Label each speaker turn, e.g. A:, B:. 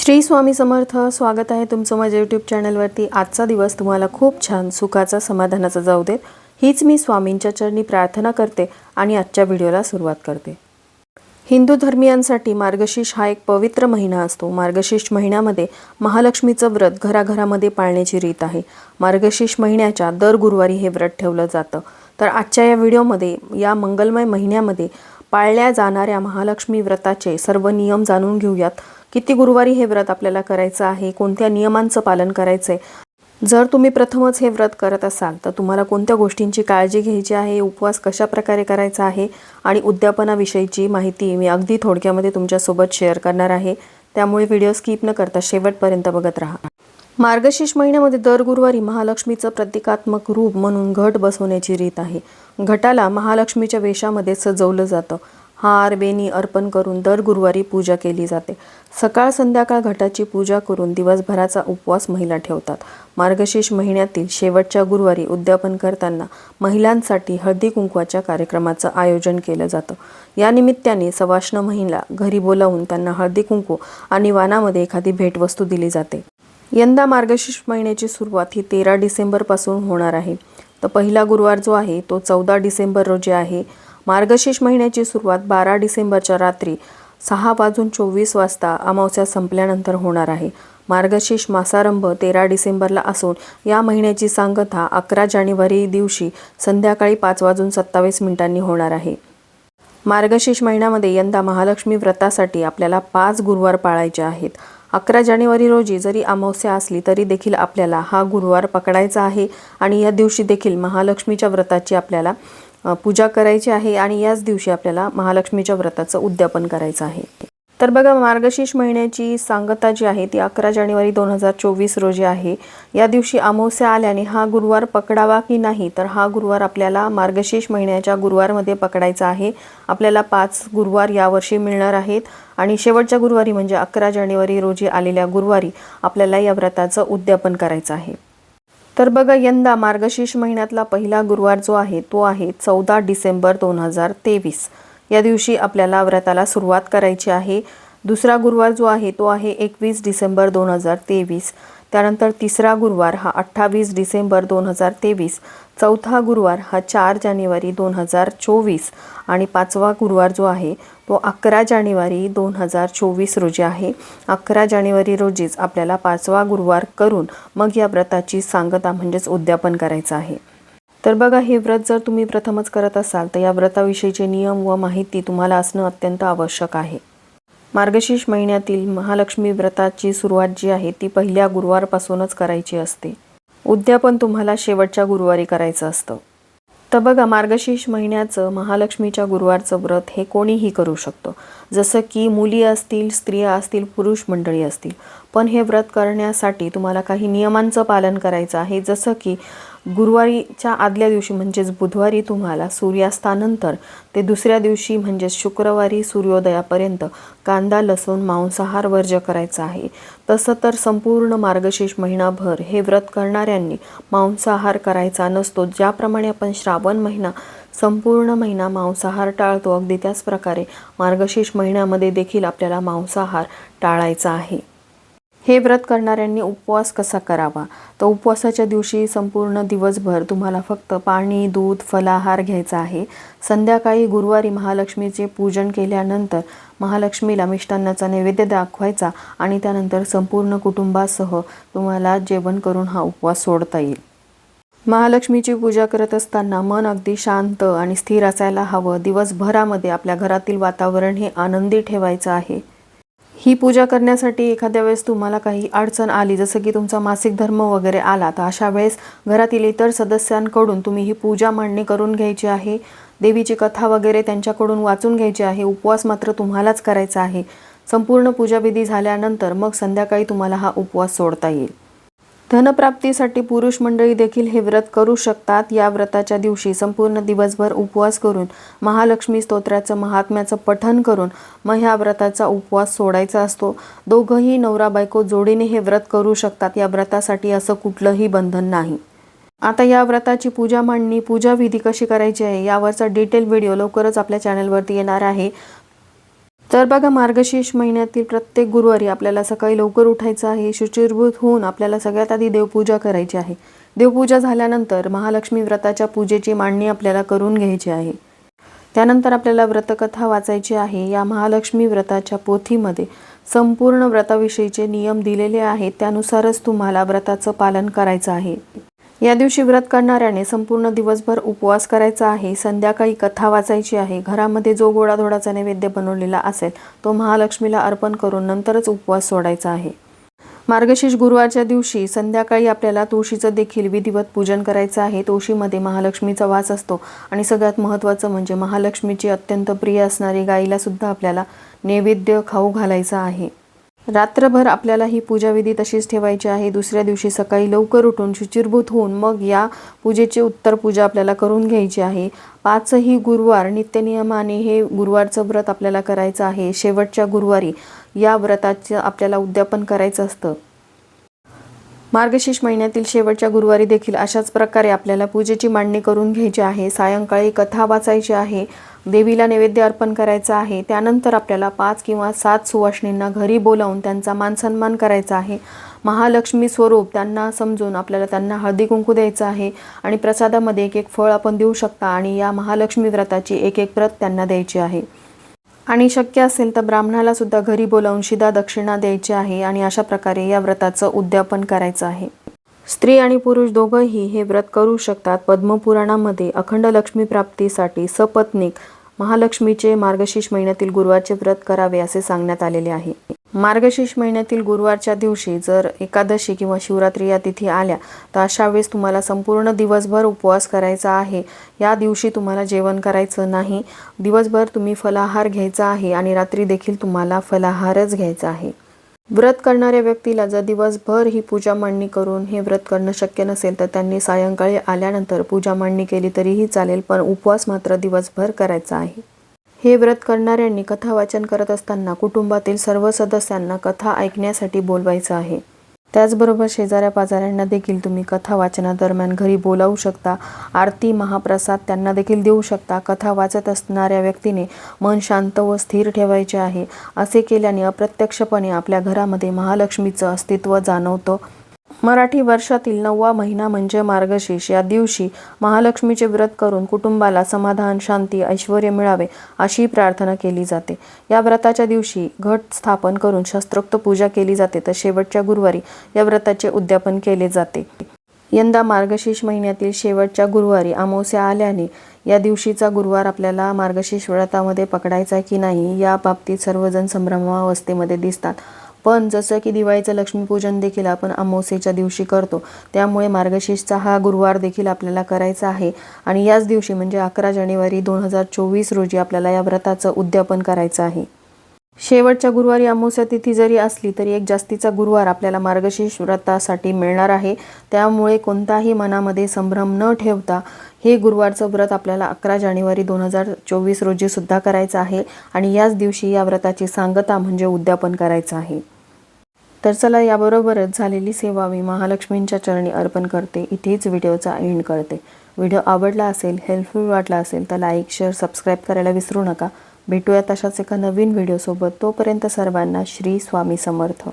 A: श्री स्वामी समर्थ। स्वागत आहे तुमचं माझ्या यूट्यूब चॅनलवरती। आजचा दिवस तुम्हाला खूप छान सुखाचा समाधानाचा जाऊ देत हीच मी स्वामींच्या चरणी प्रार्थना करते आणि आजच्या व्हिडिओला सुरुवात करते। हिंदू धर्मियांसाठी मार्गशीर्ष हा एक पवित्र महिना असतो। मार्गशीर्ष महिन्यामध्ये महालक्ष्मीचं व्रत घराघरामध्ये पाळण्याची रीत आहे। मार्गशीर्ष महिन्याच्या दर गुरुवारी हे व्रत ठेवलं जातं। तर आजच्या या व्हिडिओमध्ये या मंगलमय महिन्यामध्ये पाळल्या जाणाऱ्या महालक्ष्मी व्रताचे सर्व नियम जाणून घेऊयात। किती गुरुवारी हे व्रत आपल्याला करायचं आहे, कोणत्या नियमांचं पालन करायचं आहे। जर तुम्ही प्रथमच हे व्रत करत असाल तर तुम्हाला कोणत्या गोष्टींची काळजी घ्यायची आहे, उपवास कशा प्रकारे करायचा आहे आणि उद्यापनाविषयीची माहिती मी अगदी थोडक्यामध्ये तुमच्यासोबत शेअर करणार आहे। त्यामुळे व्हिडिओ स्किप न करता शेवटपर्यंत बघत राहा। मार्गशीर्ष महिन्यामध्ये दर गुरुवारी महालक्ष्मीचं प्रतिकात्मक रूप म्हणून घट बसवण्याची रीत आहे। घटाला महालक्ष्मीच्या वेशामध्ये सजवलं जातं। हार बेनी अर्पण करून दर गुरुवारी पूजा केली जाते। सकाळ संध्याकाळ घटाची पूजा करून दिवसभराचा उपवास महिला ठेवतात। मार्गशीर्ष महिन्यातील शेवटच्या गुरुवारी उद्यापन करताना महिलांसाठी हळदी कुंकवाच्या कार्यक्रमाचं आयोजन केलं जातं। या निमित्ताने सवाष्ण महिला घरी बोलावून त्यांना हळदी कुंकू आणि वाणामध्ये एखादी भेटवस्तू दिली जाते। यंदा मार्गशीर्ष महिन्याची सुरुवात ही 13 डिसेंबरपासून होणार आहे। तर पहिला गुरुवार जो आहे तो 14 डिसेंबर रोजी आहे। मार्गशीर्ष महिन्याची सुरुवात 12 डिसेंबरच्या रात्री 6:24 अमावस्या संपल्यानंतर होणार आहे। मार्गशीर्ष मासारंभ 13 डिसेंबरला असून या महिन्याची सांगता 11 जानेवारी दिवशी संध्याकाळी 5:27 होणार आहे। मार्गशीर्ष महिन्यामध्ये यंदा महालक्ष्मी व्रतासाठी आपल्याला 5 गुरुवार पाळायचे आहेत। 11 जानेवारी रोजी जरी अमावस्या असली तरी देखील आपल्याला हा गुरुवार पकडायचा आहे आणि या दिवशी देखील महालक्ष्मीच्या व्रताची आपल्याला पूजा करायची आहे आणि याच दिवशी आपल्याला महालक्ष्मीच्या व्रताचं उद्यापन करायचं आहे। तर बघा, मार्गशीर्ष महिन्याची सांगता जी आहे ती 11 जानेवारी 2024 रोजी आहे। या दिवशी अमावस्या आल्याने हा गुरुवार पकडावा की नाही, तर हा गुरुवार आपल्याला मार्गशीर्ष महिन्याच्या गुरुवारमध्ये पकडायचा आहे। आपल्याला 5 गुरुवार यावर्षी मिळणार आहेत आणि शेवटच्या गुरुवारी म्हणजे 11 जानेवारी रोजी आलेल्या गुरुवारी आपल्याला या व्रताचं उद्यापन करायचं आहे। तर बघा, यंदा मार्गशीर्ष महिन्यातला पहिला गुरुवार जो आहे तो आहे 14 डिसेंबर 2023। या दिवशी आपल्याला व्रताला सुरुवात करायची आहे। दुसरा गुरुवार जो आहे तो आहे 21 डिसेंबर 2023। त्यानंतर तिसरा गुरुवार हा 28 डिसेंबर 2023। चौथा गुरुवार हा 4 जानेवारी 2024 आणि पाचवा गुरुवार जो आहे तो 11 जानेवारी 2024 रोजी आहे। 11 जानेवारी रोजीच आपल्याला 5वा गुरुवार करून मग या व्रताची सांगता म्हणजेच उद्यापन करायचं आहे। तर बघा, हे व्रत जर तुम्ही प्रथमच करत असाल तर या व्रताविषयीचे नियम व माहिती तुम्हाला असणं अत्यंत आवश्यक आहे। मार्गशीर्ष महिन्यातील महालक्ष्मी व्रताची सुरुवात जी आहे ती पहिल्या गुरुवारपासूनच करायची असते। उद्यापन तुम्हाला शेवटच्या गुरुवारी करायचं असतं। तर बघा, मार्गशीर्ष महिन्याचं महालक्ष्मीच्या गुरुवारचं व्रत हे कोणीही करू शकतो, जसं की मुली असतील, स्त्रिया असतील, पुरुष मंडळी असतील। पण हे व्रत करण्यासाठी तुम्हाला काही नियमांचं पालन करायचं आहे। जसं की गुरुवारीच्या आदल्या दिवशी म्हणजेच बुधवारी तुम्हाला सूर्यास्तानंतर ते दुसऱ्या दिवशी म्हणजेच शुक्रवारी सूर्योदयापर्यंत कांदा लसूण मांसाहार वर्ज्य करायचा आहे। तसं तर संपूर्ण मार्गशीर्ष महिनाभर हे व्रत करणाऱ्यांनी मांसाहार करायचा नसतो। ज्याप्रमाणे आपण श्रावण महिना संपूर्ण महिना मांसाहार टाळतो, अगदी त्याच प्रकारे मार्गशीर्ष महिन्यामध्ये देखील आपल्याला मांसाहार टाळायचा आहे। हे व्रत करणाऱ्यांनी उपवास कसा करावा, तर उपवासाच्या दिवशी संपूर्ण दिवसभर तुम्हाला फक्त पाणी दूध फलाहार घ्यायचा आहे। संध्याकाळी गुरुवारी महालक्ष्मीचे पूजन केल्यानंतर महालक्ष्मीला मिष्टान्नाचा नैवेद्य दाखवायचा आणि त्यानंतर संपूर्ण कुटुंबासह तुम्हाला जेवण करून हा उपवास सोडता येईल। महालक्ष्मीची पूजा करत असताना मन अगदी शांत आणि स्थिर असायला हवं। दिवसभरामध्ये आपल्या घरातील वातावरण हे आनंदी ठेवायचं आहे। ही पूजा करण्यासाठी एखाद्या वेळेस तुम्हाला काही अडचण आली, जसं की तुमचा मासिक धर्म वगैरे आला, तर अशा वेळेस घरातील इतर सदस्यांकडून तुम्ही ही पूजा मांडणी करून घ्यायची आहे। देवीची कथा वगैरे त्यांच्याकडून वाचून घ्यायची आहे। उपवास मात्र तुम्हालाच करायचा आहे। संपूर्ण पूजाविधी झाल्यानंतर मग संध्याकाळी तुम्हाला हा उपवास सोडता येईल। धनप्राप्तीसाठी पुरुष मंडळी देखील हे व्रत करू शकतात। या व्रताच्या दिवशी संपूर्ण दिवसभर उपवास करून महालक्ष्मी स्तोत्राचं महात्म्याचं पठण करून मग ह्या व्रताचा उपवास सोडायचा असतो। दोघंही नवरा बायको जोडीने हे व्रत करू शकतात। या व्रतासाठी असं कुठलंही बंधन नाही। आता या व्रताची पूजा मांडणी पूजाविधी कशी करायची आहे यावरचा डिटेल व्हिडिओ लवकरच आपल्या चॅनलवरती येणार आहे। तर बघा, मार्गशीर्ष महिन्यातील प्रत्येक गुरुवारी आपल्याला सकाळी लवकर उठायचं आहे. शुचिर्भूत होऊन आपल्याला सगळ्यात आधी देवपूजा करायची आहे. देवपूजा झाल्यानंतर महालक्ष्मी व्रताच्या पूजेची मांडणी आपल्याला करून घ्यायची आहे. त्यानंतर आपल्याला व्रतकथा वाचायची आहे. या महालक्ष्मी व्रताच्या पोथीमध्ये संपूर्ण व्रताविषयीचे नियम दिलेले आहेत. त्यानुसारच तुम्हाला व्रताचं पालन करायचं आहे. या दिवशी व्रत करणाऱ्याने संपूर्ण दिवसभर उपवास करायचा आहे. संध्याकाळी कथा वाचायची आहे. घरामध्ये जो गोडाधोडाचा नैवेद्य बनवलेला असेल तो महालक्ष्मीला अर्पण करून नंतरच उपवास सोडायचा आहे. मार्गशीर्ष गुरुवारच्या दिवशी संध्याकाळी आपल्याला तुळशीचं देखील विधिवत पूजन करायचं आहे. तुळशीमध्ये महालक्ष्मीचा वास असतो आणि सगळ्यात महत्त्वाचं म्हणजे महालक्ष्मीची अत्यंत प्रिय असणारी गाईला सुद्धा आपल्याला नैवेद्य खाऊ घालायचा आहे. रात्रभर आपल्याला ही पूजाविधी तशीच ठेवायची आहे. दुसऱ्या दिवशी सकाळी लवकर उठून शुचिर्भूत होऊन मग या पूजेची उत्तर पूजा आपल्याला करून घ्यायची आहे. 5ही गुरुवार नित्यनियमाने हे गुरुवारचं व्रत आपल्याला करायचं आहे. शेवटच्या गुरुवारी या व्रताचं आपल्याला उद्यापन करायचं असतं. मार्गशीर्ष महिन्यातील शेवटच्या गुरुवारी देखील अशाच प्रकारे आपल्याला पूजेची मांडणी करून घ्यायची आहे. सायंकाळी कथा वाचायची आहे. देवीला नैवेद्य अर्पण करायचा आहे. त्यानंतर आपल्याला 5 किंवा 7 सुवासिनींना घरी बोलावून त्यांचा मानसन्मान करायचा आहे. महालक्ष्मी स्वरूप त्यांना समजून आपल्याला त्यांना हळदी कुंकू द्यायचं आहे आणि प्रसादामध्ये एक फळ आपण देऊ शकता आणि या महालक्ष्मी व्रताची एक प्रत त्यांना द्यायची आहे. आणि शक्य असेल तर ब्राह्मणाला सुद्धा घरी बोलावून शिधा दक्षिणा द्यायची आहे आणि अशा प्रकारे या व्रताचं उद्यापन करायचं आहे. स्त्री आणि पुरुष दोघंही हे व्रत करू शकतात. पद्मपुराणामध्ये अखंड लक्ष्मी प्राप्तीसाठी सपत्नीक महालक्ष्मीचे मार्गशीर्ष महिन्यातील गुरुवारचे व्रत करावे असे सांगण्यात आलेले आहे. मार्गशीर्ष महिन्यातील गुरुवारच्या दिवशी जर एकादशी किंवा शिवरात्री या तिथी आल्या तर अशा वेळेस तुम्हाला संपूर्ण दिवसभर उपवास करायचा आहे. या दिवशी तुम्हाला जेवण करायचं नाही. दिवसभर तुम्ही फलाहार घ्यायचा आहे आणि रात्री देखील तुम्हाला फलाहारच घ्यायचा आहे. व्रत करणाऱ्या व्यक्तीला जर दिवसभर ही पूजा मांडणी करून हे व्रत करणं शक्य नसेल तर त्यांनी सायंकाळी आल्यानंतर पूजा मांडणी केली तरीही चालेल, पण उपवास मात्र दिवसभर करायचा आहे. हे व्रत करणाऱ्यांनी कथा वाचन करत असताना कुटुंबातील सर्व सदस्यांना कथा ऐकण्यासाठी बोलवायचं आहे. त्याचबरोबर शेजाऱ्या पाजाऱ्यांना देखील तुम्ही कथा वाचनादरम्यान घरी बोलावू शकता. आरती महाप्रसाद त्यांना देखील देऊ शकता. कथा वाचत असणाऱ्या व्यक्तीने मन शांत व स्थिर ठेवायचे आहे. असे केल्याने अप्रत्यक्षपणे आपल्या घरामध्ये महालक्ष्मीचं अस्तित्व जाणवतं. मराठी वर्षातील 9वा महिना म्हणजे मार्गशीर्ष. या दिवशी महालक्ष्मीचे व्रत करून कुटुंबाला समाधान, शांती, ऐश्वर्य मिळावे अशी प्रार्थना केली जाते. या व्रताच्या दिवशी घट स्थापन करून शास्त्रोक्त पूजा केली जाते, तर शेवटच्या गुरुवारी या व्रताचे उद्यापन केले जाते. यंदा मार्गशीर्ष महिन्यातील शेवटच्या गुरुवारी अमावस्या आल्याने या दिवशीचा गुरुवार आपल्याला मार्गशीर्ष व्रतामध्ये पकडायचा की नाही या बाबतीत सर्वजण संभ्रमावस्थेमध्ये दिसतात. पण जसं की दिवाळीचं लक्ष्मीपूजन देखील आपण अमावस्येच्या दिवशी करतो, त्यामुळे मार्गशीर्षचा हा गुरुवार देखील आपल्याला करायचा आहे आणि याच दिवशी म्हणजे 11 जानेवारी 2024 रोजी आपल्याला या व्रताचं उद्यापन करायचं आहे. शेवटच्या गुरुवारी अमावस्या तिथी जरी असली तरी एक जास्तीचा गुरुवार आपल्याला मार्गशीर्ष व्रतासाठी मिळणार आहे. त्यामुळे कोणताही मनामध्ये संभ्रम न ठेवता हे गुरुवारचं व्रत आपल्याला 11 जानेवारी 2024 रोजी सुद्धा करायचं आहे आणि याच दिवशी या व्रताची सांगता म्हणजे उद्यापन करायचं आहे. तर चला, याबरोबरच झालेली सेवा मी महालक्ष्मींच्या चरणी अर्पण करते. इथेच व्हिडिओचा एंड करते. व्हिडिओ आवडला असेल, हेल्पफुल वाटला असेल तर लाईक, शेअर, सबस्क्राईब करायला विसरू नका. भेटूया तशाच एका नवीन व्हिडिओसोबत. तोपर्यंत सर्वांना श्री स्वामी समर्थ.